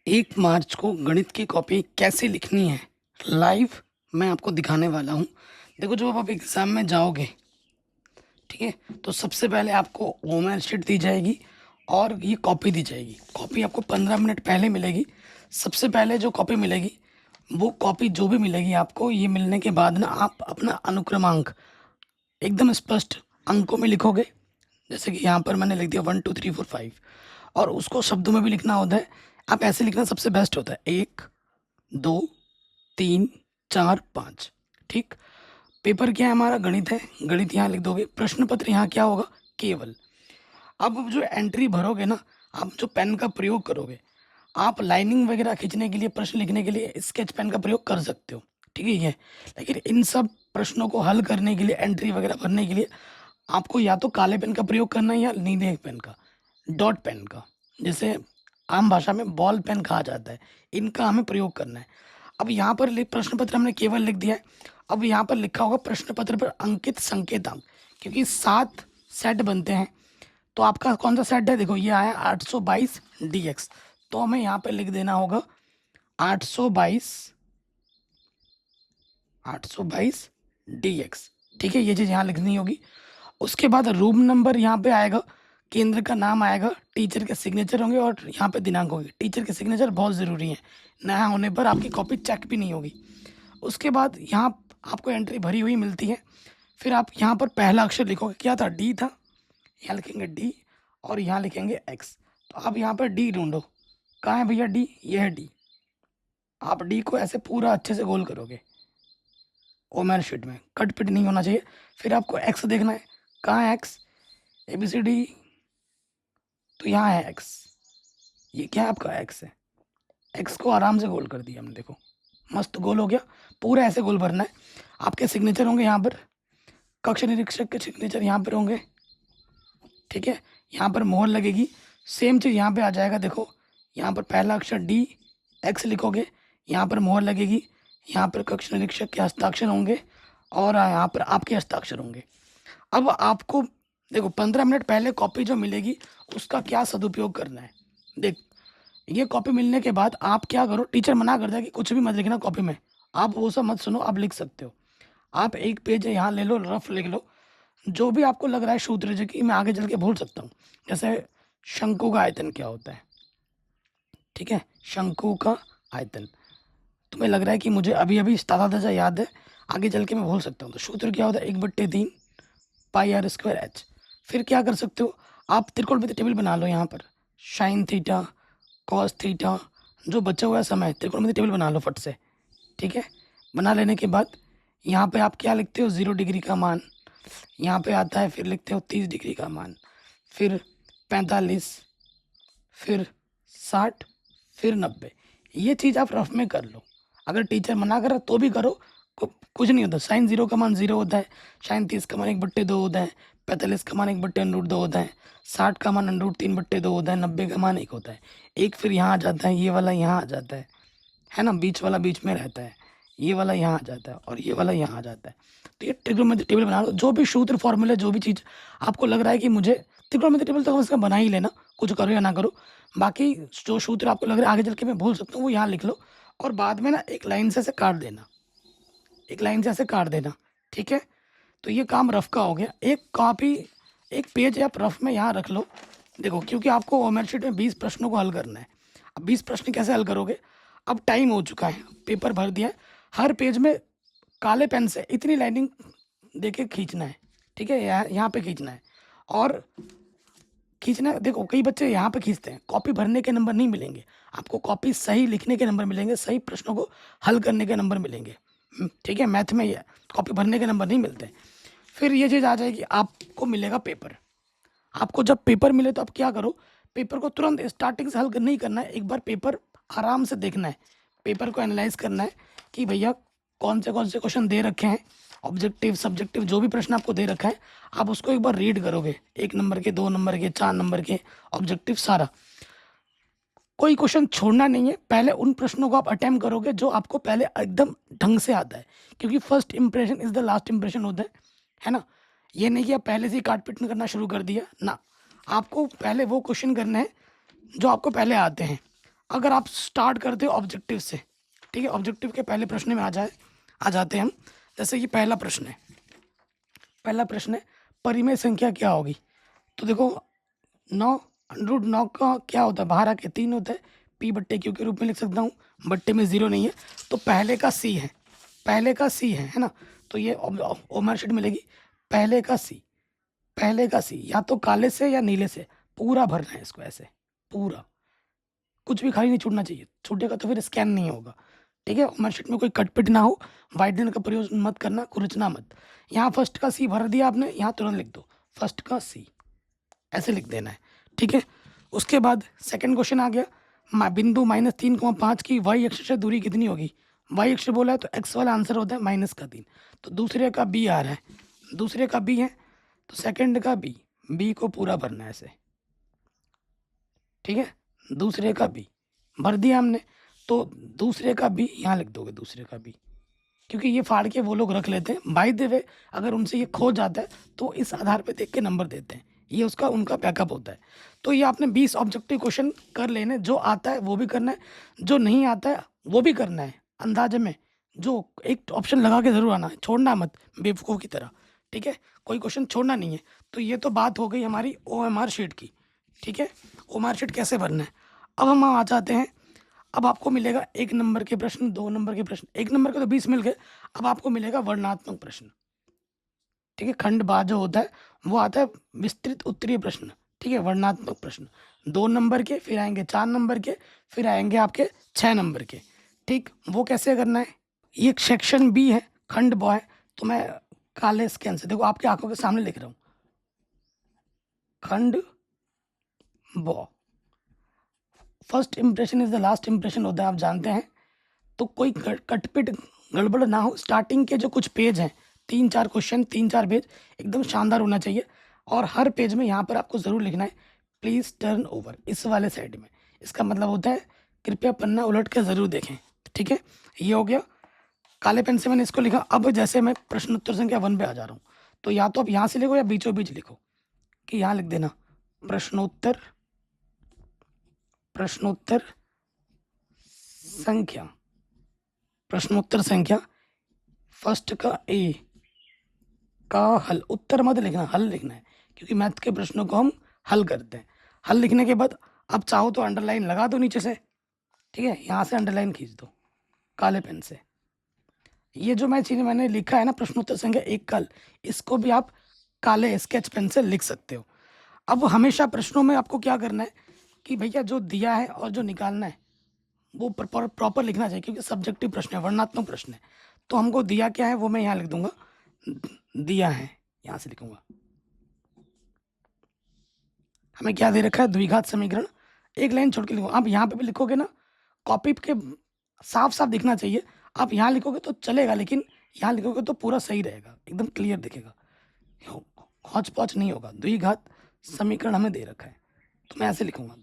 1 मार्च को गणित की कॉपी कैसे लिखनी है लाइव मैं आपको दिखाने वाला हूँ। देखो, जब आप एग्ज़ाम में जाओगे, ठीक है, तो सबसे पहले आपको ओमर शीट दी जाएगी और ये कॉपी दी जाएगी। कॉपी आपको 15 मिनट पहले मिलेगी। सबसे पहले जो कॉपी मिलेगी, वो कॉपी जो भी मिलेगी आपको, ये मिलने के बाद ना आप अपना अनुक्रमांक एकदम स्पष्ट अंकों में लिखोगे। जैसे कि यहाँ पर मैंने लिख दिया 1 2 3 4 5, और उसको शब्दों में भी लिखना होता है। आप ऐसे लिखना सबसे बेस्ट होता है, 1 2 3 4 5। ठीक। पेपर क्या है हमारा? गणित है। गणित यहाँ लिख दोगे। प्रश्न पत्र यहाँ क्या होगा? केवल। अब जो एंट्री भरोगे ना, आप जो पेन का प्रयोग करोगे, आप लाइनिंग वगैरह खींचने के लिए, प्रश्न लिखने के लिए स्केच पेन का प्रयोग कर सकते हो, ठीक है ये। लेकिन इन सब प्रश्नों को हल करने के लिए, एंट्री वगैरह भरने के लिए आपको या तो काले पेन का प्रयोग करना है या नीले पेन का, डॉट पेन का, जिसे आम भाषा में बॉल पेन कहा जाता है। इनका हमें प्रयोग करना है। अब यहाँ पर प्रश्न पत्र हमने केवल लिख दिया है। अब यहाँ पर लिखा होगा प्रश्न पत्र पर अंकित संकेतांक, क्योंकि 7 सेट बनते हैं। तो आपका कौन सा सेट है? देखो, ये आया 822 DX। तो हमें यहाँ पे लिख देना होगा 822 DX। ठीक है, ये चीज़ यहाँ लिखनी होगी। उसके बाद रूम नंबर यहाँ पे आएगा, केंद्र का नाम आएगा, टीचर के सिग्नेचर होंगे और यहाँ पे दिनांक होगी। टीचर के सिग्नेचर बहुत ज़रूरी है, नया होने पर आपकी कॉपी चेक भी नहीं होगी। उसके बाद यहाँ आपको एंट्री भरी हुई मिलती है। फिर आप यहाँ पर पहला अक्षर लिखोगे। क्या था? डी था। यहाँ लिखेंगे डी और यहाँ लिखेंगे एक्स। तो आप यहाँ पर डी ढूंढो। कहाँ है भैया डी? ये है डी। आप डी को ऐसे पूरा अच्छे से गोल करोगे, ओमेन शीट में कट पिट नहीं होना चाहिए। फिर आपको एक्स देखना है। कहाँ है एक्स? ABCD, तो यहाँ है एक्स। ये क्या है? आपका एक्स है। एक्स को आराम से गोल कर दिया हमने, देखो मस्त गोल हो गया। पूरा ऐसे गोल भरना है। आपके सिग्नेचर होंगे यहाँ पर, कक्ष निरीक्षक के सिग्नेचर यहाँ पर होंगे, ठीक है। यहाँ पर मोहर लगेगी। सेम चीज़ यहाँ पे आ जाएगा। देखो, यहाँ पर पहला अक्षर डी, एक्स लिखोगे, यहाँ पर मोहर लगेगी, यहाँ पर कक्ष निरीक्षक के हस्ताक्षर होंगे और यहाँ पर आपके हस्ताक्षर होंगे। अब आपको देखो, 15 मिनट पहले कॉपी जो मिलेगी उसका क्या सदुपयोग करना है। देख, ये कॉपी मिलने के बाद आप क्या करो, टीचर मना करता है कि कुछ भी मत लिखना कॉपी में, आप वो सब मत सुनो, आप लिख सकते हो। आप एक पेज यहाँ ले लो, रफ लिख लो, जो भी आपको लग रहा है सूत्र, जो कि मैं आगे चल के भूल सकता हूँ। जैसे शंकु का आयतन क्या होता है, ठीक है, शंकु का आयतन तुम्हें लग रहा है कि मुझे अभी अभी ताज़ा ताज़ा याद है, आगे चल के मैं भूल सकता हूँ। तो सूत्र क्या होता है? 1/3 πr²h। फिर क्या कर सकते हो, आप त्रिकोणमिति टेबल बना लो। यहाँ पर साइन थीटा, कॉस थीटा, जो बचा हुआ समय, त्रिकोणमिति टेबल बना लो फट से, ठीक है। बना लेने के बाद यहाँ पे आप क्या लिखते हो? 0 डिग्री का मान यहाँ पे आता है। फिर लिखते हो 30 डिग्री का मान, फिर 45, फिर 60, फिर 90। ये चीज़ आप रफ में कर लो। अगर टीचर मना करे तो भी करो, कुछ नहीं होता। साइन 0 का मान 0 होता है, साइन 30 का मान 1/2 होता है, 45 का मान 1/√2 होता है, 60 का मान √3/2 होता है, 90 का मान 1 होता है। एक फिर यहाँ आ जाता है, ये वाला यहाँ आ जाता है ना, बीच वाला बीच में रहता है, ये वाला यहाँ आ जाता है और ये वाला यहाँ आ जाता है। तो ये त्रिकोणमिति टेबल बना लो। जो भी सूत्र फॉर्मूले, जो भी चीज़ आपको लग रहा है कि मुझे त्रिकोणमिति टेबल तो कम से कम बना ही लेना, कुछ करो या ना करो। बाकी जो सूत्र आपको लग रहा है आगे चल के मैं भूल सकता हूँ, वो यहाँ लिख लो और बाद में ना एक लाइन से ऐसे काट देना, एक लाइन से ऐसे काट देना, ठीक है। तो ये काम रफ का हो गया। एक कॉपी, एक पेज आप रफ में यहाँ रख लो। देखो, क्योंकि आपको ओमेन शीट में 20 प्रश्नों को हल करना है। अब 20 प्रश्न कैसे हल करोगे? अब टाइम हो चुका है, पेपर भर दिया है। हर पेज में काले पेन से इतनी लाइनिंग देके खींचना है, ठीक है, यहाँ पे खींचना है और खींचना है। देखो, कई बच्चे यहाँ पे खींचते हैं, कॉपी भरने के नंबर नहीं मिलेंगे आपको, कॉपी सही लिखने के नंबर मिलेंगे, सही प्रश्नों को हल करने के नंबर मिलेंगे, ठीक है। मैथ में ये कॉपी भरने के नंबर नहीं मिलते। फिर ये चीज़ आ जाएगी, आपको मिलेगा पेपर। आपको जब पेपर मिले तो आप क्या करो, पेपर को तुरंत स्टार्टिंग से हल नहीं करना है, एक बार पेपर आराम से देखना है, पेपर को एनालाइज करना है कि भैया कौन से क्वेश्चन दे रखे हैं, ऑब्जेक्टिव सब्जेक्टिव जो भी प्रश्न आपको दे रखा है, आप उसको एक बार रीड करोगे। 1 नंबर के, 2 नंबर के, 4 नंबर के, ऑब्जेक्टिव सारा, कोई क्वेश्चन छोड़ना नहीं है। पहले उन प्रश्नों को आप अटेम्प्ट करोगे जो आपको पहले एकदम ढंग से आता है, क्योंकि first impression is the last impression होता है ना। ये नहीं कि आप पहले से ही काट पीट करना शुरू कर दिया ना, आपको पहले वो क्वेश्चन करने हैं जो आपको पहले आते हैं। अगर आप स्टार्ट करते हो ऑब्जेक्टिव से, ठीक है, ऑब्जेक्टिव के पहले प्रश्न में आ जाते हैं हम। जैसे कि पहला प्रश्न है परिमेय संख्या क्या होगी। तो देखो 9 √9 का क्या होता है, बाहर आके 3 होता है, पी बट्टे क्यू के रूप में लिख सकता हूँ, बट्टे में 0 नहीं है, तो पहले का सी है ना। तो ये ओमर शीट मिलेगी, पहले का सी या तो काले से या नीले से पूरा भरना है इसको, ऐसे पूरा, कुछ भी खाली नहीं छूटना चाहिए, छूटेगा तो फिर स्कैन नहीं होगा, ठीक है। मार्कशीट में कोई कटपिट ना हो, वाइट लाइन का प्रयोग मत करना, कुरचना मत। यहाँ फर्स्ट का सी भर दिया आपने, यहाँ तुरंत लिख दो फर्स्ट का सी, ऐसे लिख देना है, ठीक है। उसके बाद सेकंड क्वेश्चन आ गया, बिंदु -3,5 की वाई अक्ष से दूरी कितनी होगी। वाई अक्ष बोला है तो एक्स वाला आंसर होता है -3, तो दूसरे का बी आ रहा है, दूसरे का बी है तो सेकंड का बी को पूरा भरना है ऐसे, ठीक है। दूसरे का बी भर दिया हमने, तो दूसरे का बी यहाँ लिख दोगे, दूसरे का बी, क्योंकि ये फाड़ के वो लोग रख लेते हैं, बाय द वे अगर उनसे ये खो जाता है तो इस आधार पे देख के नंबर देते हैं, ये उसका उनका बैकअप होता है। तो ये आपने 20 ऑब्जेक्टिव क्वेश्चन कर लेने, जो आता है वो भी करना है, जो नहीं आता है वो भी करना है अंदाजे में, जो एक ऑप्शन लगा के ज़रूर आना है, छोड़ना मत बेवकूफ़ की तरह, ठीक है, कोई क्वेश्चन छोड़ना नहीं है। तो ये तो बात हो गई हमारी OMR शीट की, ठीक है। OMR शीट कैसे भरना है, अब हम आ जाते हैं। अब आपको मिलेगा 1 नंबर के प्रश्न, 2 नंबर के प्रश्न, 1 नंबर के तो 20 मिल गए, अब आपको मिलेगा वर्णनात्मक प्रश्न, ठीक है। खंड बा जो होता है वो आता है विस्तृत उत्तरीय प्रश्न, ठीक है, वर्णनात्मक प्रश्न 2 नंबर के, फिर आएंगे 4 नंबर के, फिर आएंगे आपके 6 नंबर के, ठीक। वो कैसे करना है, ये सेक्शन बी है, खंड ब है, तो मैं काले स्कैन से देखो आपकी आंखों के सामने लिख रहा हूँ, खंड ब, first impression is the last impression होता है, आप जानते हैं। तो कोई कटपिट गड़बड़ ना हो, स्टार्टिंग के जो कुछ पेज हैं 3-4 क्वेश्चन, 3-4 पेज एकदम शानदार होना चाहिए, और हर पेज में यहाँ पर आपको ज़रूर लिखना है प्लीज़ टर्न ओवर, इस वाले साइड में, इसका मतलब होता है कृपया पन्ना उलट के ज़रूर देखें, ठीक है। ये हो गया, काले पेन से मैंने इसको लिखा। अब जैसे मैं प्रश्नोत्तर संख्या 1 पे आ जा रहा हूँ, तो या तो आप यहाँ से लिखो या बीचों बीच लिखो, कि यहाँ लिख देना प्रश्नोत्तर संख्या, प्रश्नोत्तर संख्या फर्स्ट का ए का हल, उत्तर मत लिखना, हल लिखना है, क्योंकि मैथ के प्रश्नों को हम हल करते हैं। हल लिखने के बाद अब चाहो तो अंडरलाइन लगा दो नीचे से, ठीक है, यहाँ से अंडरलाइन खींच दो काले पेन से। ये जो मैंने लिखा है ना प्रश्नोत्तर संख्या 1 कल, इसको भी आप काले स्केच पेन से लिख सकते हो। अब हमेशा प्रश्नों में आपको क्या करना है कि भैया जो दिया है और जो निकालना है वो प्रॉपर लिखना चाहिए, क्योंकि सब्जेक्टिव प्रश्न है, वर्णनात्मक प्रश्न है। तो हमको दिया क्या है वो मैं यहाँ लिख दूंगा, दिया है, यहाँ से लिखूंगा हमें क्या दे रखा है, द्विघात समीकरण। एक लाइन छोड़ के लिखो, आप यहाँ पे भी लिखोगे ना, कॉपी के साफ साफ दिखना चाहिए, आप यहाँ लिखोगे तो चलेगा, लेकिन यहाँ लिखोगे तो पूरा सही रहेगा, एकदम क्लियर दिखेगा, हौच पौच नहीं होगा। द्विघात समीकरण हमें दे रखा है, तो मैं ऐसे लिखूंगा,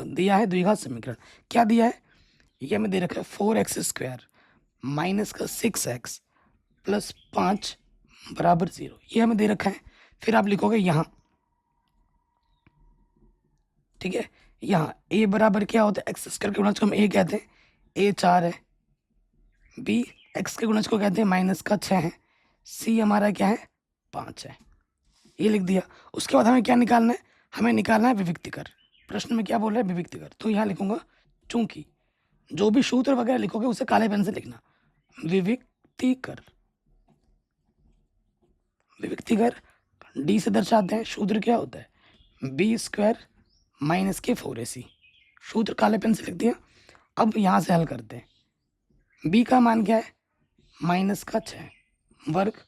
दिया है द्विघात समीकरण, क्या दिया है, ये हमें दे रखा है 4x² माइनस का 6x प्लस 5 बराबर 0, ये हमें दे रखा है। फिर आप लिखोगे यहाँ, ठीक है, यहाँ a बराबर क्या होता है, x² के गुणज को हम a कहते हैं, a 4 है, b x के गुणज को कहते हैं -6 है, c हमारा क्या है 5 है, ये लिख दिया। उसके बाद हमें क्या निकालना है, हमें निकालना है विविक्तिकर, प्रश्न में क्या बोल रहा है विविक्तिकर, तो यहाँ लिखूंगा, चूंकि जो भी सूत्र वगैरह लिखोगे उसे काले पेन से लिखना, विविक्तिकर, विविक्तिकर डी से दर्शाते हैं, सूत्र क्या होता है b² माइनस के 4ac, सूत्र काले पेन से लिख दिया। अब यहाँ से हल करते हैं, b का मान क्या है -6 वर्ग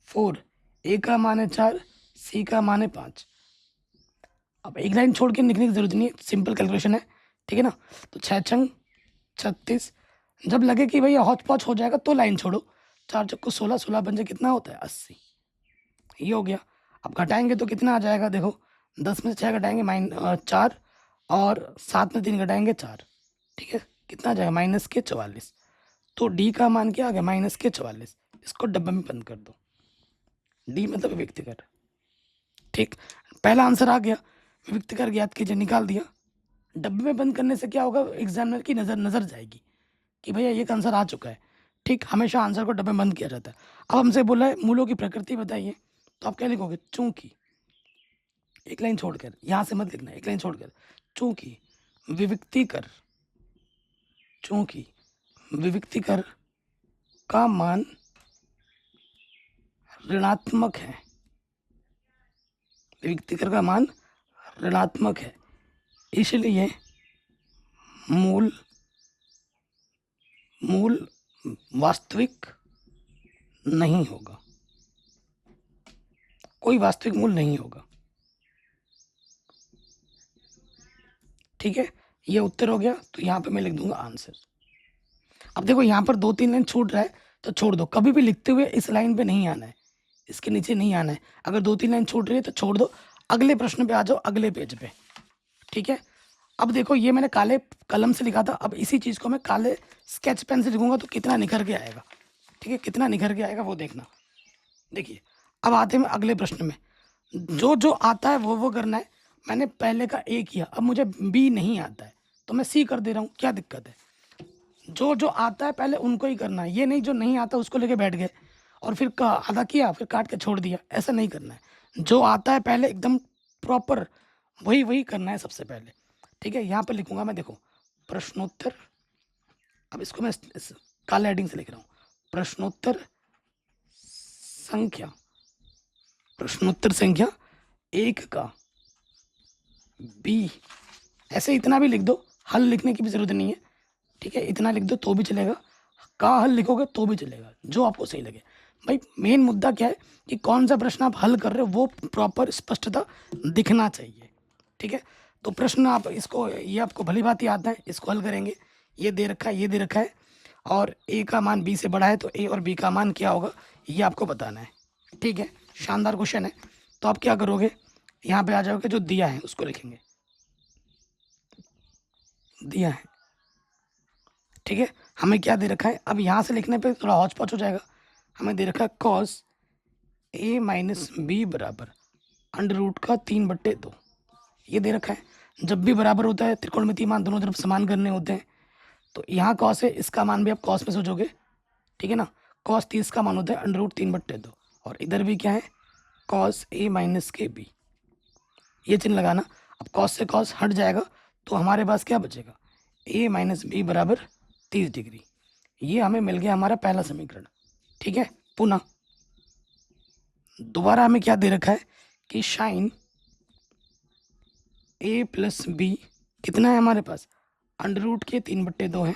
4, a का मान है 4, c का मान है 5। अब एक लाइन छोड़ के लिखने की जरूरत नहीं है, सिंपल कैलकुलेशन है, ठीक है ना। तो 6 छंग 36, जब लगे कि भैया हौच पौच हो जाएगा तो लाइन छोड़ो, 4 चक्को 16, 16 पंजे कितना होता है 80, ये हो गया। अब घटाएंगे तो कितना आ जाएगा, देखो 10 में से 6 घटाएंगे 4, और 7 में 3 घटाएंगे 4, ठीक है, कितना आ जाएगा -44। तो डी का मान क्या आ गया -44, इसको डब्बे में बंद कर दो, डी मतलब विविक्तिकर, ठीक। पहला आंसर आ गया, विविक्तिकर ज्ञात कीजिए, निकाल दिया, डब्बे में बंद करने से क्या होगा, एग्जामिनर की नज़र जाएगी कि भैया ये आंसर आ चुका है। ठीक, हमेशा आंसर को डब्बे में बंद किया जाता है। अब हमसे बोला है मूलों की प्रकृति बताइए, तो आप क्या लिखोगे, चूंकि, एक लाइन छोड़कर, यहाँ से मत लिखना, एक लाइन छोड़कर, चूंकि विविक्तिकर, चूंकि विविक्तिकर का मान ऋणात्मक है, विविक्तिकर का मान ऋणात्मक है, इसलिए मूल मूल वास्तविक नहीं होगा, कोई वास्तविक मूल नहीं होगा। ठीक है, ये उत्तर हो गया। तो यहाँ पे मैं लिख दूंगा आंसर। अब देखो यहाँ पर 2-3 लाइन छूट रहा है तो छोड़ दो, कभी भी लिखते हुए इस लाइन पे नहीं आना है, इसके नीचे नहीं आना है। अगर 2-3 लाइन छूट रही है तो छोड़ दो, अगले प्रश्न पे आ जाओ, अगले पेज पे। ठीक है, अब देखो ये मैंने काले कलम से लिखा था, अब इसी चीज़ को मैं काले स्केच पेन से लिखूंगा तो कितना निखर के आएगा। ठीक है, कितना निखर के आएगा वो देखना। देखिए, अब आते हैं अगले प्रश्न में, जो जो आता है वो करना है। मैंने पहले का ए किया, अब मुझे बी नहीं आता है तो मैं सी कर दे रहा हूँ, क्या दिक्कत है। जो जो आता है पहले उनको ही करना है, ये नहीं जो नहीं आता उसको लेके बैठ गए और फिर आधा किया फिर काट के छोड़ दिया, ऐसा नहीं करना है। जो आता है पहले एकदम प्रॉपर वही वही करना है सबसे पहले। ठीक है, यहाँ पर लिखूंगा मैं, देखो प्रश्नोत्तर, अब इसको मैं इस काले हेडिंग से लिख रहा हूँ, प्रश्नोत्तर संख्या, प्रश्नोत्तर संख्या 1 का बी, ऐसे इतना भी लिख दो, हल लिखने की भी जरूरत नहीं है। ठीक है, इतना लिख दो तो भी चलेगा, का हल लिखोगे तो भी चलेगा, जो आपको सही लगे। भाई मेन मुद्दा क्या है कि कौन सा प्रश्न आप हल कर रहे हो वो प्रॉपर स्पष्टता दिखना चाहिए। ठीक है, तो प्रश्न आप इसको, ये आपको भली बात याद है, इसको हल करेंगे। ये दे रखा है, ये दे रखा है, और ए का मान बी से बड़ा है तो ए और बी का मान क्या होगा ये आपको बताना है। ठीक है, शानदार क्वेश्चन है। तो आप क्या करोगे, यहाँ पे आ जाओगे, जो दिया है उसको लिखेंगे, दिया है। ठीक है, हमें क्या दे रखा है, अब यहाँ से लिखने पे थोड़ा हौच पौच हो जाएगा। हमें दे रखा है कॉस ए माइनस बी बराबर अंडर रूट का 3/2, ये दे रखा है। जब भी बराबर होता है त्रिकोणमितीय मान दोनों तरफ समान करने होते हैं, तो यहाँ कॉस है, इसका मान भी आप कॉस में सोचोगे। ठीक है ना, कॉस 30 का मान होता है अंडर रूट 3/2, और इधर भी क्या है, कॉस ए माइनस के बी, ये चिन्ह लगाना। अब कॉस से कॉस हट जाएगा तो हमारे पास क्या बचेगा, ए माइनस बी बराबर 30 डिग्री। ये हमें मिल गया हमारा पहला समीकरण। ठीक है, पुनः दोबारा हमें क्या दे रखा है कि साइन ए प्लस बी कितना है हमारे पास, अंडर रूट के 3/2 है,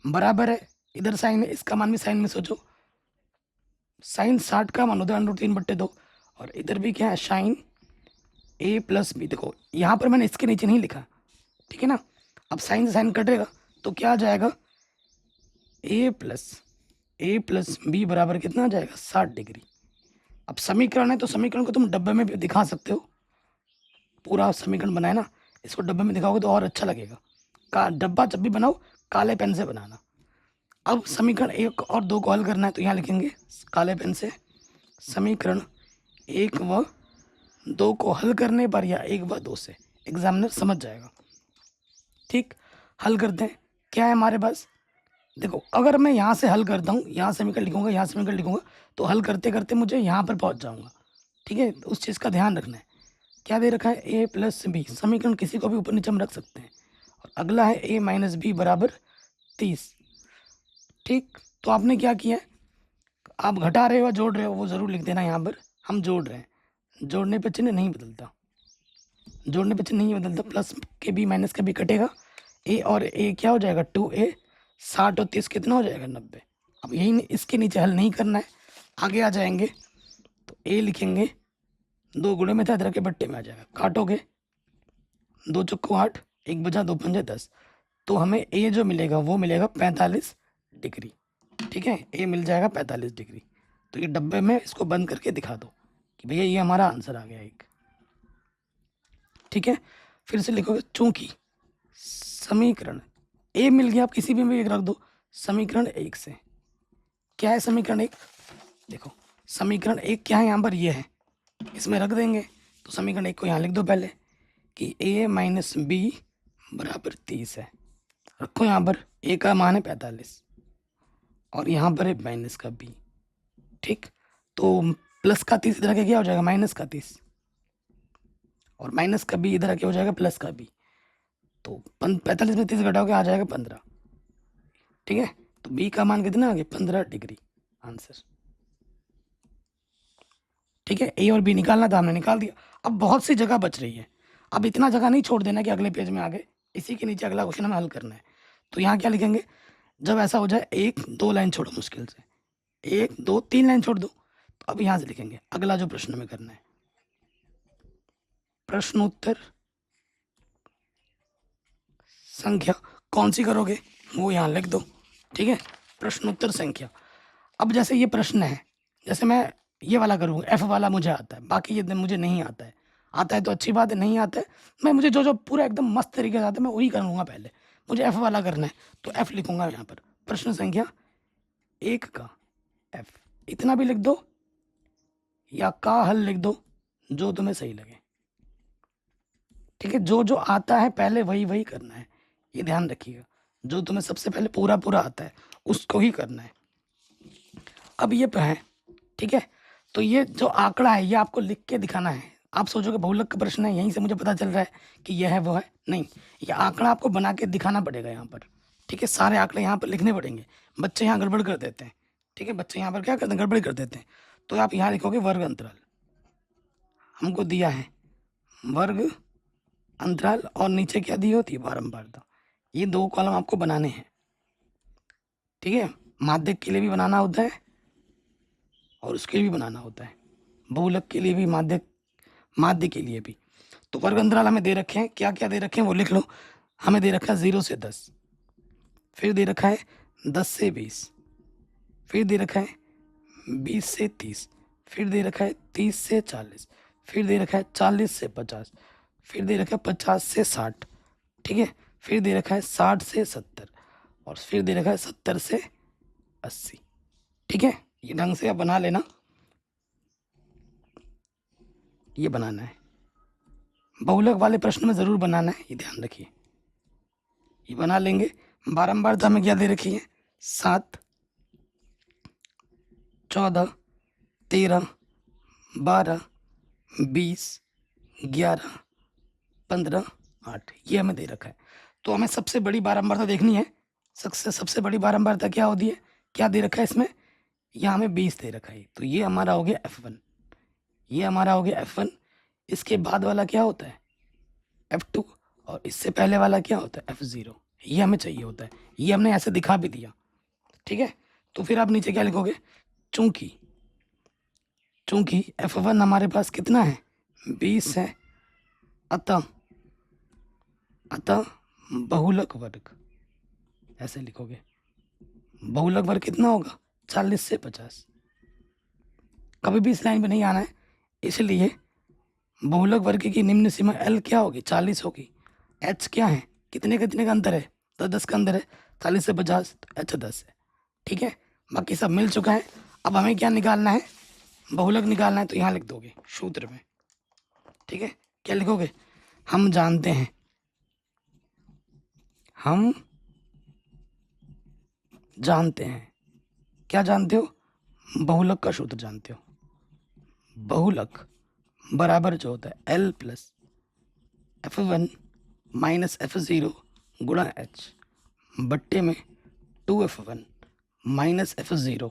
बराबर है, इधर साइन है, इसका मान भी साइन में सोचो, साइन 60 का मान होता है अंडर रूट 3/2, और इधर भी क्या है, साइन ए प्लस बी। देखो यहाँ पर मैंने इसके नीचे नहीं लिखा, ठीक है ना। अब साइन से साइन कटेगा तो क्या आ जाएगा, ए प्लस बी बराबर कितना आ जाएगा, 60 डिग्री। अब समीकरण है तो समीकरण को तुम डब्बे में भी दिखा सकते हो, पूरा समीकरण बनाए ना, इसको डब्बे में दिखाओगे तो और अच्छा लगेगा। का डब्बा जब भी बनाओ काले पेन से बनाना। अब समीकरण 1 और 2 को हल करना है तो यहाँ लिखेंगे काले पेन से, समीकरण 1 व 2 को हल करने पर या 1 व 2 से, एग्जामिनर समझ जाएगा। ठीक, हल करते हैं, क्या है हमारे पास, देखो अगर मैं यहाँ से हल करता हूँ, यहाँ समीकरण लिखूंगा, यहाँ समीकरण लिखूंगा, तो हल करते करते मुझे यहाँ पर पहुँच जाऊँगा। ठीक है, तो उस चीज़ का ध्यान रखना है। क्या दे रखा है, ए प्लस बी, समीकरण किसी को भी ऊपर नीचे हम रख सकते हैं, और अगला है ए माइनस बी बराबर 30। ठीक, तो आपने क्या किया है, आप घटा रहे हो जोड़ रहे हो वो ज़रूर लिख देना, यहाँ पर हम जोड़ रहे हैं, जोड़ने पे चिन्ह नहीं बदलता, जोड़ने पे चिन्ह नहीं बदलता, प्लस के बी माइनस का बी कटेगा, ए और ए क्या हो जाएगा 2a, 60 और 30 कितना हो जाएगा 90। अब यही इसके नीचे हल नहीं करना है, आगे आ जाएंगे तो ए लिखेंगे, 2 गुणे में था, इधर के बट्टे में आ जाएगा, काटोगे 2 चुक्को 8, 1 बजा 2 पंजे 10, तो हमें ए जो मिलेगा वो मिलेगा 45 डिग्री। ठीक है, ए मिल जाएगा 45 डिग्री। तो ये डब्बे में इसको बंद करके दिखा दो कि भैया ये हमारा आंसर आ गया एक। ठीक है, फिर से लिखोगे, चूंकि समीकरण ए मिल गया, आप किसी भी में एक रख दो, समीकरण 1 से, क्या है समीकरण 1, देखो समीकरण 1 क्या है यहाँ पर, ये है, इसमें रख देंगे। तो समीकरण 1 को यहाँ लिख दो पहले कि a माइनस बी बराबर 30 है। रखो यहाँ पर ए का मान है 45 और यहाँ पर है माइनस का बी। ठीक, तो प्लस का 30 इधर आके क्या हो जाएगा माइनस का 30 और माइनस का बी इधर आके हो जाएगा प्लस का बी। तो 45 में 30 घटाओगे आ जाएगा 15। ठीक है, तो बी का मान कितना आ गया 15 डिग्री आंसर। ठीक है, ए और बी निकालना था, हमने निकाल दिया। अब बहुत सी जगह बच रही है। अब इतना जगह नहीं छोड़ देना कि अगले पेज में आगे इसी के नीचे अगला क्वेश्चन हमें हल करना है। तो यहाँ क्या लिखेंगे, जब ऐसा हो जाए 1-2 लाइन छोड़ो, मुश्किल से 1-2-3 लाइन छोड़ दो। तो अब यहाँ से लिखेंगे अगला जो प्रश्न में करना है, प्रश्नोत्तर संख्या कौन सी करोगे वो यहाँ लिख दो। ठीक है, प्रश्नोत्तर संख्या। अब जैसे ये प्रश्न है, जैसे मैं ये वाला करूँगा, एफ वाला मुझे आता है, बाकी ये मुझे नहीं आता है। आता है तो अच्छी बात है, नहीं आता है मैं मुझे जो जो पूरा एकदम मस्त तरीके से आता है मैं वही करूँगा। पहले मुझे एफ वाला करना है तो एफ लिखूंगा यहाँ पर, प्रश्न संख्या 1 का एफ। इतना भी लिख दो या का हल लिख दो, जो तुम्हें सही लगे। ठीक है, जो जो आता है पहले वही वही करना है, ये ध्यान रखिएगा। जो तुम्हें सबसे पहले पूरा पूरा आता है उसको ही करना है। अब ये है, ठीक है, तो ये जो आंकड़ा है ये आपको लिख के दिखाना है। आप सोचोगे बहुलक का प्रश्न है, यहीं से मुझे पता चल रहा है कि यह है वो है, नहीं, ये आंकड़ा आपको बना के दिखाना पड़ेगा यहाँ पर। ठीक है, सारे आंकड़े यहाँ पर लिखने पड़ेंगे। बच्चे यहाँ गड़बड़ कर देते हैं। ठीक है, बच्चे यहाँ पर क्या करते हैं, गड़बड़ कर देते हैं। तो आप यहाँ लिखोगे वर्ग अंतराल, हमको दिया है वर्ग अंतराल और नीचे क्या दी होती है बारंबारता। ये 2 कॉलम आपको बनाने हैं। ठीक है, माध्यक के लिए भी बनाना होता है और उसके लिए भी बनाना होता है, बहुलक के लिए भी, माध्य के लिए भी। तो वर्ग अंतराल हमें दे रखे हैं, क्या क्या दे रखे हैं वो लिख लो। हमें दे रखा है 0 से 10, फिर दे रखा है 10 से 20, फिर दे रखा है 20 से 30, फिर दे रखा है 30 से 40, फिर दे रखा है 40 से 50, फिर दे रखा है 50 से 60। ठीक है, फिर दे रखा है 60 से 70 और फिर दे रखा है 70 से 80। ठीक है, ये ढंग से आप बना लेना, ये बनाना है। बहुलक वाले प्रश्न में ज़रूर बनाना है, ये ध्यान रखिए। ये बना लेंगे। बारंबारता में क्या दे रखी है 7, 14, 13, 12, 20, 11, 15, 8, ये हमें दे रखा है। तो हमें सबसे बड़ी बारंबारता देखनी है। सबसे बड़ी बारंबारता क्या होती है, क्या दे रखा है इसमें, यहाँ हमें 20 दे रखा है। तो ये हमारा हो गया F1, ये हमारा हो गया F1। इसके बाद वाला क्या होता है F2 और इससे पहले वाला क्या होता है F0। ये हमें चाहिए होता है, ये हमने ऐसे दिखा भी दिया। ठीक है, तो फिर आप नीचे क्या लिखोगे, चूंकि F1 हमारे पास कितना है 20 है, अतः बहुलक वर्ग, ऐसे लिखोगे। बहुलक वर्ग कितना होगा 40 से 50। कभी भी इस लाइन पे नहीं आना है, इसलिए बहुलक वर्ग की निम्न सीमा L क्या होगी 40 होगी। H क्या है, कितने का अंतर है 10 का अंतर है, 40 से 50, तो H 10 है। ठीक है, बाकी सब मिल चुका है। अब हमें क्या निकालना है, बहुलक निकालना है। तो यहाँ लिख दोगे सूत्र में। ठीक है, क्या लिखोगे, हम जानते हैं, क्या जानते हो, बहुलक का सूत्र जानते हो। बहुलक बराबर जो होता है L plus F1 minus F0 गुणा H बट्टे में 2F1 माइनस F0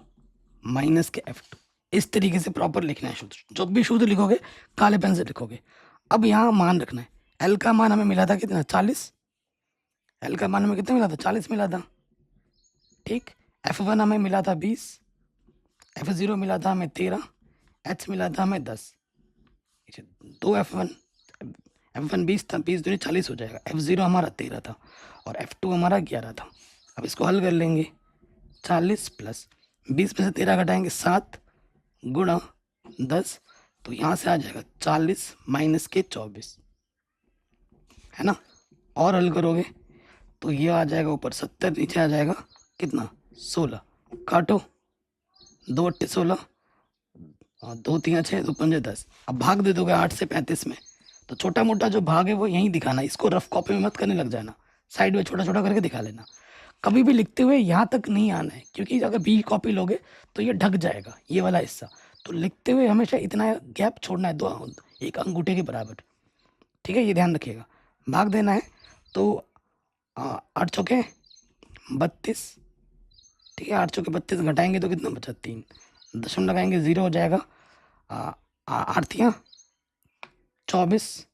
माइनस के F2। इस तरीके से प्रॉपर लिखना है सूत्र। जो भी सूत्र लिखोगे काले पेन से लिखोगे। अब यहाँ मान रखना है, L का मान हमें मिला था कितना 40, L का मान हमें कितना मिला था 40 मिला था। ठीक, F1 हमें मिला था 20, F0 मिला था हमें 13, H मिला था हमें 10। 2F1 20 था, 20 दूनी 40 हो जाएगा। F0 हमारा 13 था और F2 हमारा 11 था। अब इसको हल कर लेंगे, 40 प्लस 20 में से 13 घटाएंगे 7 गुणा 10, तो यहाँ से आ जाएगा 40 माइनस के 24, है ना। और हल करोगे तो ये आ जाएगा ऊपर 70, नीचे आ जाएगा कितना 16। काटो, 2 8 16 और 2 3 6 2 5 10। अब भाग दे दोगे 8 से 35 में, तो तो छोटा मोटा जो भाग है वो यहीं दिखाना, इसको रफ कॉपी में मत करने लग जाना, साइड में छोटा छोटा करके दिखा लेना। कभी भी लिखते हुए यहाँ तक नहीं आना है, क्योंकि अगर बी कॉपी लोगे तो ये ढक जाएगा ये वाला हिस्सा। तो लिखते हुए हमेशा इतना गैप छोड़ना है, दो एक अंगूठे के बराबर, ठीक है, ये ध्यान रखिएगा। भाग देना है तो 8 चौके 32, ठीक है, 8 चौके 32 घटाएंगे तो कितना बचा, 3, दशमलव लगाएंगे 0 हो जाएगा। 8 तियाँ 24,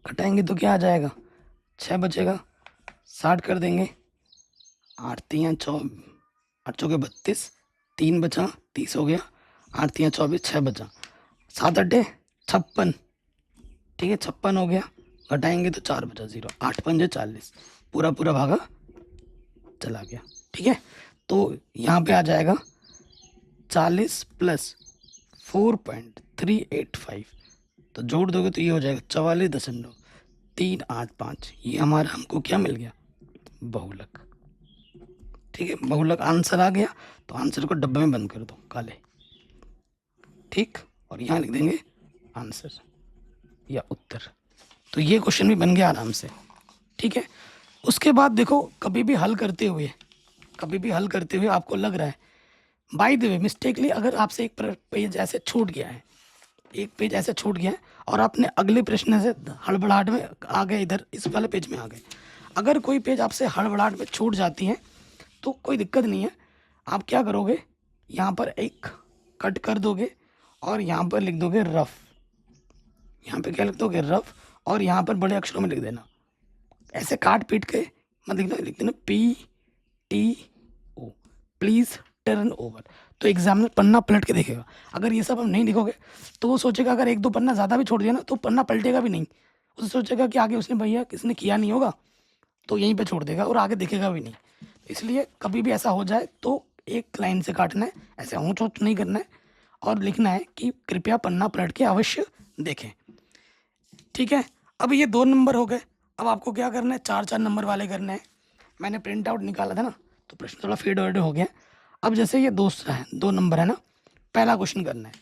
घटाएंगे तो क्या आ जाएगा, 6 बचेगा, 60 कर देंगे। 8 चौके 32, 3 बचा, 30 हो गया। 8 तियाँ 24, 6 बचा, 7 8 56, ठीक है, 56 हो गया, घटाएंगे तो 4 बचा, 0, 8 पंजे 40, पूरा पूरा भागा चला गया, ठीक है। तो यहाँ पे आ जाएगा 40 + 4.385, तो जोड़ दोगे तो ये हो जाएगा 44.385। ये हमारा हमको क्या मिल गया, बहुलक, ठीक है, बहुलक आंसर आ गया। तो आंसर को डब्बे में बंद कर दो काले, ठीक, और यहाँ लिख देंगे आंसर या उत्तर। तो ये क्वेश्चन भी बन गया आराम से, ठीक है। उसके बाद देखो, कभी भी हल करते हुए आपको लग रहा है, बाय द वे मिस्टेकली अगर आपसे एक पेज ऐसे छूट गया है, और आपने अगले प्रश्न से हड़बड़ाहट में आ गए, इधर इस वाले पेज में आ गए। अगर कोई पेज आपसे हड़बड़ाहट में छूट जाती है तो कोई दिक्कत नहीं है, आप क्या करोगे, यहाँ पर एक कट कर दोगे और यहाँ पर लिख दोगे रफ, यहाँ पे क्या लिख दोगे, रफ, और यहाँ पर बड़े अक्षरों में लिख देना, ऐसे काट पीट के मत लिखना, लिख देना PTO, प्लीज़ टर्न ओवर। तो एग्जामिनर पन्ना पलट के देखेगा। अगर ये सब हम नहीं लिखोगे तो वो सोचेगा, अगर 1 2 पन्ना ज़्यादा भी छोड़ दिया ना तो पन्ना पलटेगा भी नहीं, उसे सोचेगा कि आगे उसने भैया किसने किया नहीं होगा, तो यहीं पे छोड़ देगा और आगे देखेगा भी नहीं। इसलिए कभी भी ऐसा हो जाए तो एक लाइन से काटना है, ऐसे ऊँच ऊँच नहीं करना है, और लिखना है कि कृपया पन्ना पलट के अवश्य देखें, ठीक है। अब ये 2 नंबर हो गए। अब आपको क्या करना है, 4 4 नंबर वाले करने हैं। मैंने प्रिंट आउट निकाला था ना, तो प्रश्न थोड़ा फेड वेड हो गया। अब जैसे ये 2 नंबर है ना, पहला क्वेश्चन करना है।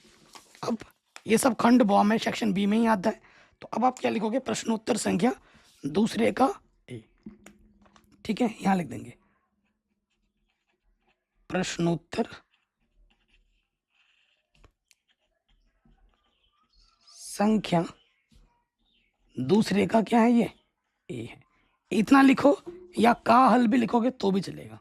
अब ये सब खंड बॉम्ब है, सेक्शन बी में ही आता है। तो अब आप क्या लिखोगे, प्रश्नोत्तर संख्या दूसरे का ए, ठीक है, यहाँ लिख देंगे प्रश्नोत्तर संख्या दूसरे का क्या है, ये ए है। इतना लिखो, या का हल भी लिखोगे तो भी चलेगा,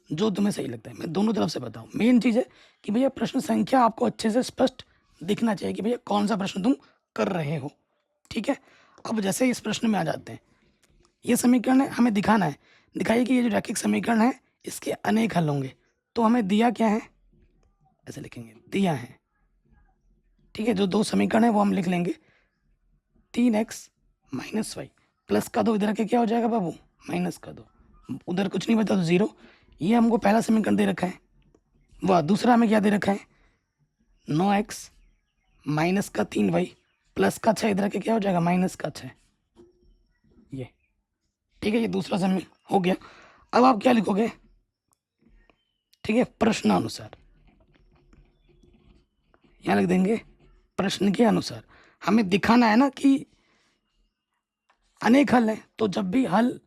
जो तुम्हें सही लगता है। मैं दोनों तरफ से बताऊं, मेन चीज़ है कि भैया प्रश्न संख्या आपको अच्छे से स्पष्ट दिखना चाहिए कि भैया कौन सा प्रश्न तुम कर रहे हो, ठीक है। अब जैसे इस प्रश्न में आ जाते हैं, ये समीकरण है, हमें दिखाना है, दिखाइए कि ये जो रैखिक समीकरण है इसके अनेक हल होंगे। तो हमें दिया क्या है, ऐसे लिखेंगे, दिया है, ठीक है। जो 2 समीकरण है वो हम लिख लेंगे, 3x - y, प्लस का 2 इधर के क्या हो जाएगा बाबू, माइनस का 2, उधर कुछ नहीं बता तो 0। ये हमको पहला समीकरण दे रखा है, वह दूसरा हमें क्या दे रखा है, 9x - का 3y प्लस का 6, इधर के क्या हो जाएगा, माइनस का 6, ये, ठीक है। ये दूसरा समीकरण हो गया। अब आप क्या लिखोगे, ठीक है, प्रश्नानुसार, यहाँ लिख देंगे प्रश्न के अनुसार। हमें दिखाना है ना कि अनेक हल हैं, तो जब भी हल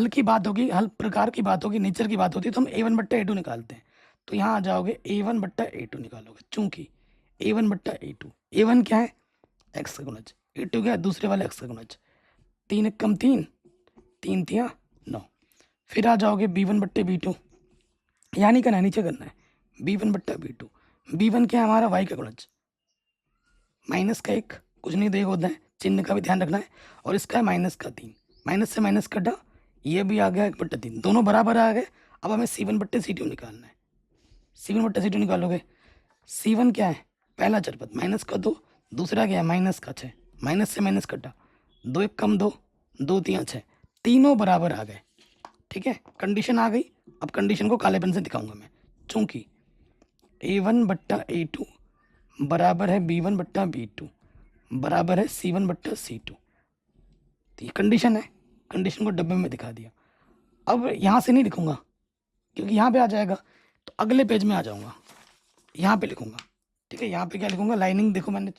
की बात होगी, हल प्रकार की बात होगी, नेचर की बात होती है, तो हम A1/A2 निकालते हैं। तो यहाँ आ जाओगे A1/A2 निकालोगे, चूंकि A1/A2, A1 क्या है, x का गुणज, A2 क्या है, दूसरे वाले x का गुणज, 3 × 3, 3 तियाँ 9। फिर आ जाओगे B1/B2, यहाँ नहीं करना है, नीचे करना है, B1/B2, B1 क्या है हमारा, y का गुणज, माइनस का 1, कुछ नहीं देगा होता है, चिन्ह का भी ध्यान रखना है, और इसका है माइनस का 3, माइनस से माइनस कटा, ये भी आ गया 1/3, दोनों बराबर आ गए। अब हमें C1/C2 निकालना है। C1/C2 निकालोगे, C1 क्या है, पहला चरपद, माइनस का 2, दूसरा क्या है, माइनस का 6, माइनस से माइनस कटा, 2 1 कम 2, 2 तियाँ 6, तीनों बराबर आ गए, ठीक है, कंडीशन आ गई। अब कंडीशन को काले पेन से दिखाऊंगा मैं, चूंकि A1/A2 बराबर है B1/B2 बराबर है C1/C2, तो ये कंडीशन है, कंडीशन को डब्बे में दिखा दिया। अब यहाँ से नहीं लिखूंगा क्योंकि यहाँ पे आ जाएगा, तो अगले पेज में आ जाऊँगा, यहाँ पे लिखूंगा, ठीक है। यहाँ पे क्या लिखूंगा, लाइनिंग देखो, मैंने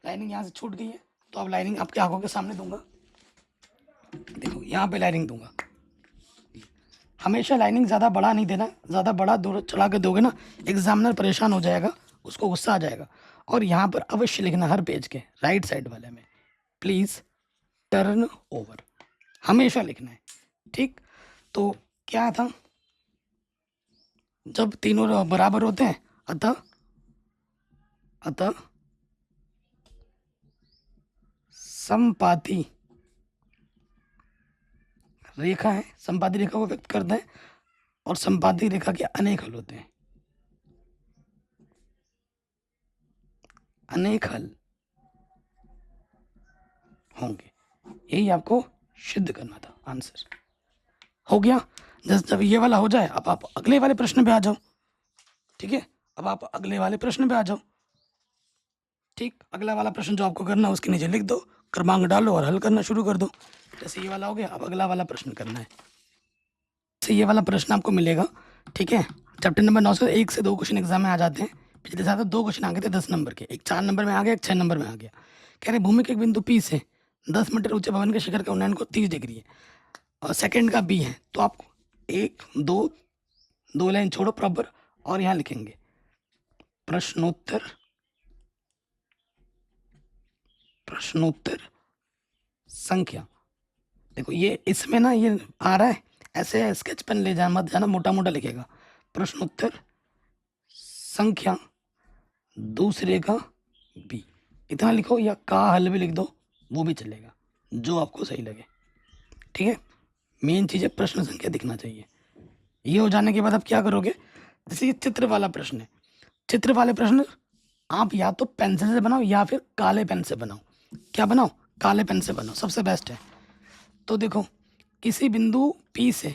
लाइनिंग यहाँ से छूट गई है, तो अब लाइनिंग आपके आंखों के सामने दूंगा, देखो यहाँ पे लाइनिंग दूंगा। हमेशा लाइनिंग ज़्यादा बड़ा नहीं देना, ज़्यादा बड़ा दूर चढ़ा के दोगे ना एग्जामिनर परेशान हो जाएगा, उसको गुस्सा आ जाएगा। और यहाँ पर अवश्य लिखना हर पेज के राइट साइड वाले में, प्लीज़ टर्न ओवर, हमेशा लिखना है, ठीक। तो क्या था, जब तीनों बराबर होते हैं अतः अतः संपाती रेखा है, संपाती रेखा को व्यक्त करते हैं और संपाती रेखा के अनेक हल होते हैं, अनेक हल होंगे, यही आपको सिद्ध करना था। आंसर हो गया। जब ये वाला हो जाए अब आप अगले वाले प्रश्न पे आ जाओ, ठीक है। अब आप अगले वाले प्रश्न पे आ जाओ, ठीक। अगला वाला प्रश्न जो आपको करना है उसके नीचे लिख दो, क्रमांक डालो और हल करना शुरू कर दो। जैसे ये वाला हो गया, अब अगला वाला प्रश्न करना है। जैसे ये वाला प्रश्न आपको मिलेगा, ठीक है। चैप्टर नंबर 9 से 1 से 2 क्वेश्चन एग्जाम में आ जाते हैं। पिछले साल तो 2 क्वेश्चन आ गए थे 10 नंबर के, एक 4 नंबर में आ गया, एक 6 नंबर में आ गया। कह रहे भूमि के एक बिंदु पी से 10 मीटर ऊंचे भवन के शिखर का उन्नयन को 30 डिग्री है और सेकंड का बी है, तो आपको 1 2 लाइन छोड़ो प्रॉपर और यहाँ लिखेंगे प्रश्नोत्तर संख्या। देखो ये इसमें ना ये आ रहा है, ऐसे स्केच पेन ले जाना मत जाना, मोटा मोटा लिखेगा प्रश्नोत्तर संख्या दूसरे का बी, इतना लिखो, या का हल भी लिख दो वो भी चलेगा, जो आपको सही लगे, ठीक है। मेन चीज़ है प्रश्न संख्या दिखना चाहिए। ये हो जाने के बाद आप क्या करोगे, जैसे ये चित्र वाला प्रश्न है, चित्र वाले प्रश्न आप या तो पेंसिल से बनाओ या फिर काले पेन से बनाओ। क्या बनाओ, काले पेन से बनाओ, सबसे बेस्ट है। तो देखो किसी बिंदु P से,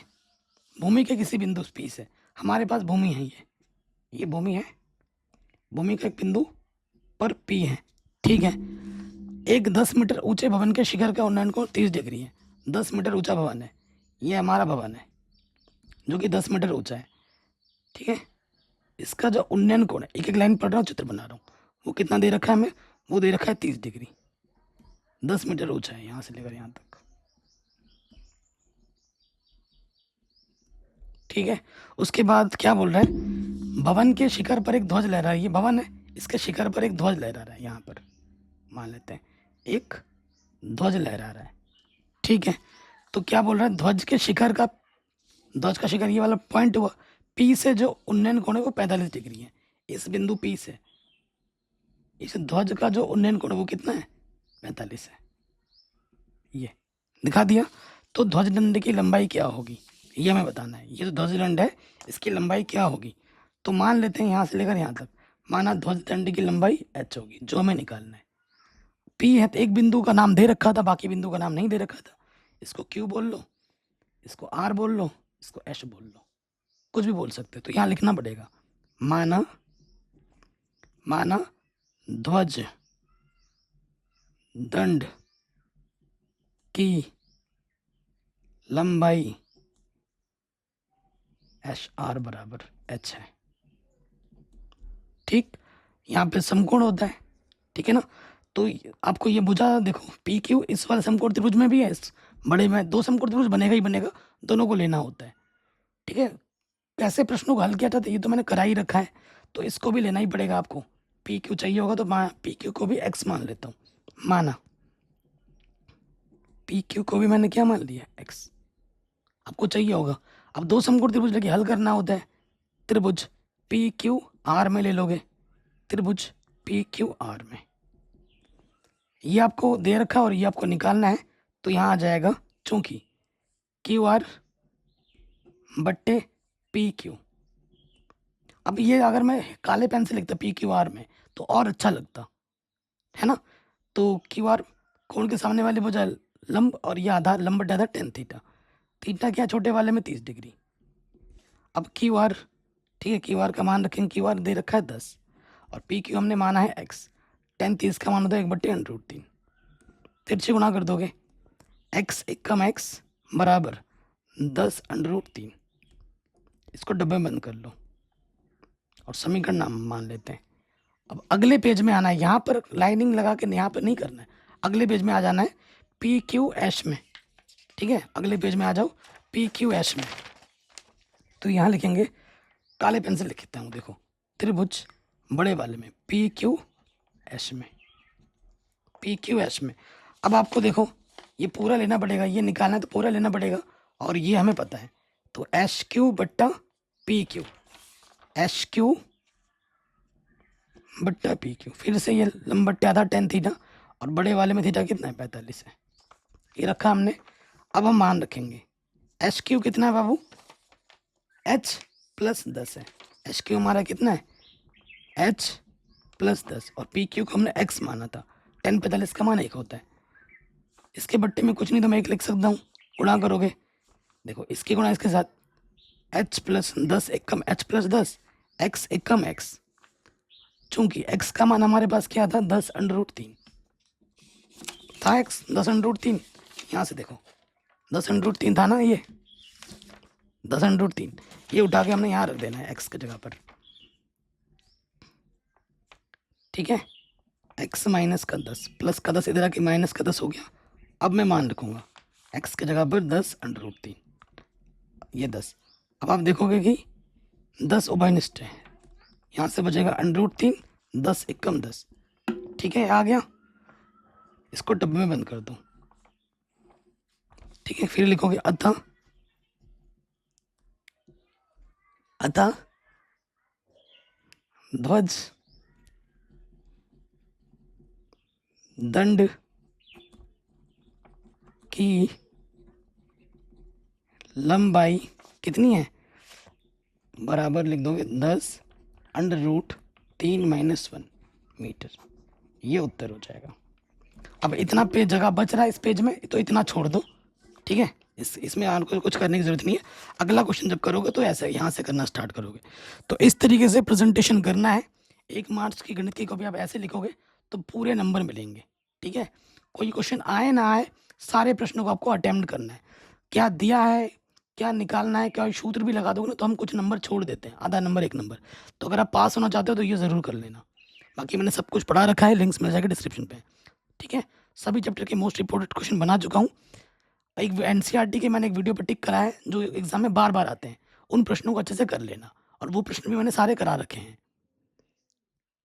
भूमि के किसी बिंदु P से, हमारे पास भूमि है, ये भूमि है, भूमि का एक बिंदु पर P है, ठीक है। एक 10 मीटर ऊंचे भवन के शिखर का उन्नयन कोण 30 डिग्री है। 10 मीटर ऊंचा भवन है, ये हमारा भवन है जो कि 10 मीटर ऊंचा है, ठीक है। इसका जो उन्नयन कोण है, एक एक लाइन पढ़ रहा हूँ, चित्र बना रहा हूँ, वो कितना दे रखा है हमें, वो दे रखा है 30 डिग्री, 10 मीटर ऊंचा है यहाँ से लेकर यहाँ तक, ठीक है। उसके बाद क्या बोल रहा है, भवन के शिखर पर एक ध्वज लहरा रहा है, ये भवन है, इसके शिखर पर एक ध्वज लहरा रहा है, यहाँ पर मान लेते हैं एक ध्वज लहरा रहा है, ठीक है। तो क्या बोल रहा है, ध्वज का शिखर ये वाला पॉइंट हुआ, पी से जो उन्नयन कोण है वो 45 डिग्री है। इस बिंदु पी से इस ध्वज का जो उन्नयन कोण है वो कितना है, 45 है, ये दिखा दिया। तो ध्वज दंड की लंबाई क्या होगी ये हमें बताना है, ये जो ध्वज दंड है इसकी लंबाई क्या होगी। तो मान लेते हैं यहाँ से लेकर यहाँ तक, माना ध्वज दंड की लंबाई h होगी, जो हमें निकालना है। P है तो एक बिंदु का नाम दे रखा था, बाकी बिंदु का नाम नहीं दे रखा था, इसको Q बोल लो, इसको R बोल लो, इसको S बोल लो, कुछ भी बोल सकते हो। तो यहाँ लिखना पड़ेगा माना ध्वज दंड की लंबाई HR बराबर H है, ठीक। यहाँ पे समकोण होता है, ठीक है ना। तो आपको ये बुझा, देखो PQ इस वाले समकोण त्रिभुज में भी है, इस बड़े में 2 समकोण त्रिभुज बनेगा ही बनेगा, दोनों को लेना होता है, ठीक है। कैसे प्रश्नों को हल किया था तो ये तो मैंने करा ही रखा है, तो इसको भी लेना ही पड़ेगा आपको। PQ चाहिए होगा तो PQ को भी x मान लेता हूँ, माना PQ को भी मैंने क्या मान लिया, x। आपको चाहिए होगा, अब 2 समकोण त्रिभुज लेके हल करना होता है, त्रिभुज PQR में ले लोगे, त्रिभुज PQR में, ये आपको दे रखा है और ये आपको निकालना है। तो यहाँ आ जाएगा, चूंकि QR बट्टे PQ, अब ये अगर मैं काले पेन से लिखता PQR में तो और अच्छा लगता है ना। तो QR कोण के सामने वाले भुजा लंब और ये आधार, लंब बटे आधार tan थीटा, थीटा क्या छोटे वाले में 30 डिग्री। अब QR, ठीक है, QR का मान रखेंगे, QR दे रखा है 10 और PQ हमने माना है x, tan 30 का मान होता है 1/√3, तिरछे गुणा कर दोगे, x एकम x बराबर 10√3, इसको डब्बे में बंद कर लो और समीकरण नाम मान लेते हैं। अब अगले पेज में आना है, यहाँ पर लाइनिंग लगा के यहाँ पर नहीं करना है, अगले पेज में आ जाना है पी क्यू एस में, ठीक है। अगले पेज में आ जाओ पी क्यू एस में। तो यहाँ लिखेंगे, काले पेन से लिखता हूँ, देखो त्रिभुज बड़े वाले में पी क्यू एस में, पी क्यू एस में। अब आपको देखो ये पूरा लेना पड़ेगा, ये निकालना है तो पूरा लेना पड़ेगा, और ये हमें पता है। तो एस क्यू बट्टा पी क्यू, एस क्यू बट्टा पी क्यू। फिर से ये लंबट्टा था टेन थीटा, और बड़े वाले में थीटा कितना है 45 है, ये रखा हमने। अब हम मान रखेंगे एस क्यू कितना है बाबू, एच प्लस 10 है। एच क्यू हमारा कितना है, एच प्लस 10, और पी क्यू को हमने एक्स माना था। 10 45 का मान 1 होता है। इसके बट्टे में कुछ नहीं तो मैं 1 लिख सकता हूँ, गुणा करोगे, देखो इसके गुणा इसके साथ, एच प्लस 10 एक कम एच प्लस 10, एक्स एक कम एक्स। चूंकि एक्स का मान हमारे पास क्या था, 10√3 था, एक्स 10√3। यहाँ से देखो 10√3 था ना, ये 10√3, ये उठा के हमने यहाँ रख देना है एक्स की जगह पर, ठीक है। एक्स माइनस का 10 प्लस का 10 इधर आके माइनस का 10 हो गया। अब मैं मान रखूँगा एक्स की जगह पर 10√3, ये 10। अब आप देखोगे कि 10 उभयनिष्ठ है, यहाँ से बचेगा √3, 10 एक कम 10, ठीक है, आ गया। इसको डब्बे में बंद कर दो, ठीक है। फिर लिखोगे अतः ध्वज दंड की लंबाई कितनी है, बराबर लिख दोगे 10√3 - 1 मीटर, ये उत्तर हो जाएगा। अब इतना पेज जगह बच रहा है इस पेज में, तो इतना छोड़ दो, ठीक है। इसमें आपको कुछ करने की ज़रूरत नहीं है। अगला क्वेश्चन जब करोगे तो ऐसे यहाँ से करना स्टार्ट करोगे। तो इस तरीके से प्रेजेंटेशन करना है। 1 मार्क्स की गणित की कॉपी आप ऐसे लिखोगे तो पूरे नंबर मिलेंगे, ठीक है। कोई क्वेश्चन आए ना आए, सारे प्रश्नों को आपको अटेम्प्ट करना है। क्या दिया है, क्या निकालना है, क्या सूत्र भी लगा दोगे ना तो हम कुछ नंबर छोड़ देते हैं, आधा नंबर 1 नंबर। तो अगर आप पास होना चाहते हो तो ये ज़रूर कर लेना। बाकी मैंने सब कुछ पढ़ा रखा है, लिंक्स मिल जाएगा डिस्क्रिप्शन पे, ठीक है। सभी चैप्टर के मोस्ट इंपॉर्टेंट क्वेश्चन बना चुका हूँ। एक एनसीईआरटी के मैंने एक वीडियो पर टिक करा है, जो एग्जाम में बार बार आते हैं, उन प्रश्नों को अच्छे से कर लेना, और वो प्रश्न भी मैंने सारे करा रखे हैं।